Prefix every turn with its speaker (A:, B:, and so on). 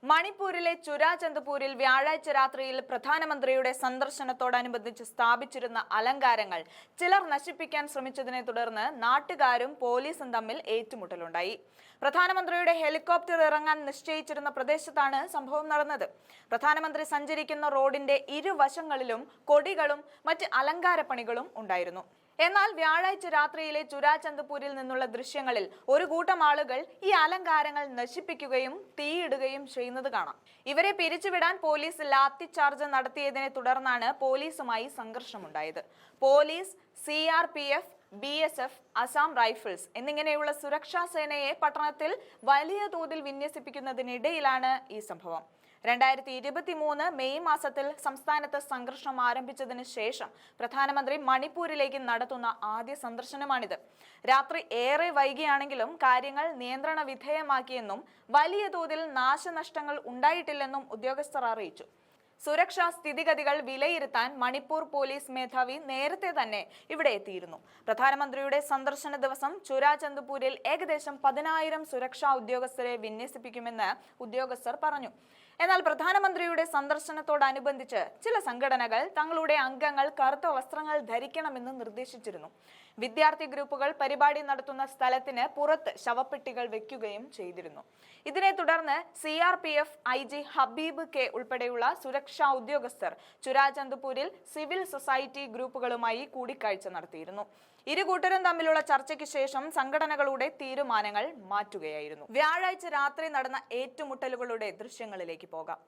A: മണിപ്പൂരിലെ ചുരാചന്ദ്പൂരിൽ വ്യാഴാഴ്ച രാത്രിയിൽ പ്രധാനമന്ത്രിയുടെ സന്ദർശനത്തോടനുബന്ധിച്ച് സ്ഥാപിച്ചിരുന്ന അലങ്കാരങ്ങൾ ചിലർ നശിപ്പിക്കാൻ ശ്രമിച്ചതിനെ തുടർന്ന് നാട്ടുകാരും പോലീസും തമ്മിൽ ഏറ്റുമുട്ടലുണ്ടായി. പ്രധാനമന്ത്രിയുടെ ഹെലികോപ്റ്റർ ഇറങ്ങാൻ നിശ്ചയിച്ചിരുന്ന പ്രദേശത്താണ് സംഭവം നടന്നത്. പ്രധാനമന്ത്രി സഞ്ചരിക്കുന്ന റോഡിന്റെ ഇരുവശങ്ങളിലും കൊടികളും മറ്റ് അലങ്കാരപ്പണികളും ഉണ്ടായിരുന്നു. എന്നാൽ വ്യാഴാഴ്ച രാത്രിയിലെ ചുരാചന്ദ്പൂരിൽ നിന്നുള്ള ദൃശ്യങ്ങളിൽ ഒരു കൂട്ടം ആളുകൾ ഈ അലങ്കാരങ്ങൾ നശിപ്പിക്കുകയും തീയിടുകയും ചെയ്യുന്നത് കാണാം. ഇവരെ പിരിച്ചുവിടാൻ പോലീസ് ലാത്തി ചാർജ് നടത്തിയതിനെ തുടർന്നാണ് പോലീസുമായി സംഘർഷമുണ്ടായത്. Police, CRPF, BSF, Assam rifles എന്നിങ്ങനെയുള്ള സുരക്ഷാ സേനയെ പട്ടണത്തിൽ വലിയ തോതിൽ വിന്യസിപ്പിക്കുന്നതിനിടയിലാണ് ഈ സംഭവം. 2023 മെയ് മാസത്തിൽ സംസ്ഥാനത്ത് സംഘർഷം ആരംഭിച്ചതിന് ശേഷം പ്രധാനമന്ത്രി മണിപ്പൂരിലേക്ക് നടത്തുന്ന ആദ്യ സന്ദർശനമാണിത്. രാത്രി ഏറെ വൈകിയാണെങ്കിലും കാര്യങ്ങൾ നിയന്ത്രണ വിധേയമാക്കിയെന്നും വലിയ തോതിൽ നാശനഷ്ടങ്ങൾ ഉണ്ടായിട്ടില്ലെന്നും ഉദ്യോഗസ്ഥർ അറിയിച്ചു. സുരക്ഷാ സ്ഥിതിഗതികൾ വിലയിരുത്താൻ മണിപ്പൂർ പോലീസ് മേധാവി നേരത്തെ തന്നെ ഇവിടെ എത്തിയിരുന്നു. പ്രധാനമന്ത്രിയുടെ സന്ദർശന ദിവസം ചുരാചന്ദ്പൂരിൽ ഏകദേശം 10,000 സുരക്ഷാ ഉദ്യോഗസ്ഥരെ വിന്യസിപ്പിക്കുമെന്ന് ഉദ്യോഗസ്ഥർ പറഞ്ഞു. എന്നാൽ പ്രധാനമന്ത്രിയുടെ സന്ദർശനത്തോടനുബന്ധിച്ച് ചില സംഘടനകൾ തങ്ങളുടെ അംഗങ്ങൾ കറുത്ത വസ്ത്രങ്ങൾ ധരിക്കണമെന്ന് നിർദ്ദേശിച്ചിരുന്നു. വിദ്യാർത്ഥി ഗ്രൂപ്പുകൾ പരിപാടി നടത്തുന്ന സ്ഥലത്തിന് പുറത്ത് ശവപ്പെട്ടികൾ വെക്കുകയും ചെയ്തിരുന്നു. ഇതിനെ തുടർന്ന് CRPF IG ഹബീബ് K ഉൾപ്പെടെയുള്ള സുരക്ഷാ ഉദ്യോഗസ്ഥർ ചുരാചന്ദ്പൂരിൽ സിവിൽ സൊസൈറ്റി ഗ്രൂപ്പുകളുമായി കൂടിക്കാഴ്ച നടത്തിയിരുന്നു. ഇരു കൂട്ടരും തമ്മിലുള്ള ചർച്ചയ്ക്ക് ശേഷം സംഘടനകളുടെ തീരുമാനങ്ങൾ മാറ്റുകയായിരുന്നു. വ്യാഴാഴ്ച രാത്രി നടന്ന ഏറ്റുമുട്ടലുകളുടെ ദൃശ്യങ്ങളിലേക്ക് പോകാം.